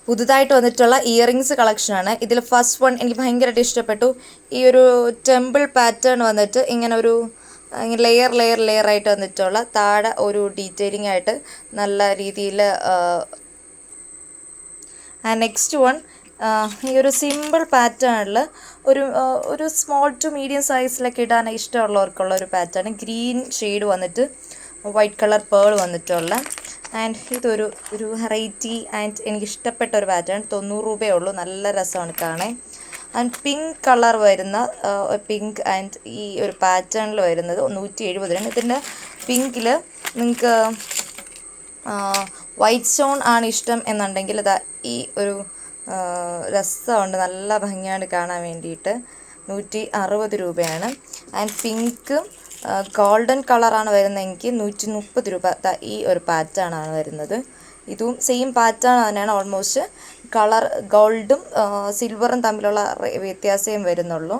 പുതുതായിട്ട് വന്നിട്ടുള്ള ഇയറിങ്സ് കളക്ഷനാണ്. ഇതിൽ ഫസ്റ്റ് വൺ എനിക്ക് ഭയങ്കരമായിട്ട് ഇഷ്ടപ്പെട്ടു. ഈ ഒരു ടെമ്പിൾ പാറ്റേൺ വന്നിട്ട് ഇങ്ങനെ ഒരു ലെയർ ആയിട്ട് വന്നിട്ടുള്ള താഴെ ഒരു ഡീറ്റെയിലിംഗ് ആയിട്ട് നല്ല രീതിയിൽ. നെക്സ്റ്റ് വൺ ഈ ഒരു സിമ്പിൾ പാറ്റേണിൽ ഒരു സ്മോൾ ടു മീഡിയം സൈസിലൊക്കെ ഇടാൻ ഇഷ്ടമുള്ളവർക്കുള്ള ഒരു പാറ്റേൺ. ഗ്രീൻ ഷെയ്ഡ് വന്നിട്ട് വൈറ്റ് കളർ പേൾ വന്നിട്ടുള്ള. ആൻഡ് ഇതൊരു വെറൈറ്റി ആൻഡ് എനിക്കിഷ്ടപ്പെട്ട ഒരു പാറ്റേൺ. 90 രൂപയേ ഉള്ളൂ. നല്ല രസമാണ് കാണാൻ. ആൻഡ് പിങ്ക് കളർ വരുന്ന പിങ്ക് ആൻഡ് ഈ ഒരു പാറ്റേണിൽ വരുന്നത് 170 ഇതിൻ്റെ പിങ്കിൽ നിങ്ങൾക്ക് വൈറ്റ് സ്റ്റോൺ ആണ് ഇഷ്ടം എന്നുണ്ടെങ്കിൽ ഇതാ ഈ ഒരു രസമുണ്ട്. നല്ല ഭംഗിയാണ് കാണാൻ വേണ്ടിയിട്ട്. 160 രൂപയാണ്. ആൻഡ് പിങ്ക് ഗോൾഡൻ കളറാണ് വരുന്നതെങ്കിൽ 130 രൂപ. ഈ ഒരു പാറ്റേൺ ആണ് വരുന്നത്. ഇതും സെയിം പാറ്റേൺ തന്നെയാണ്. ഓൾമോസ്റ്റ് കളർ ഗോൾഡും സിൽവറും തമ്മിലുള്ള വ്യത്യാസമേ വരുന്നുള്ളൂ.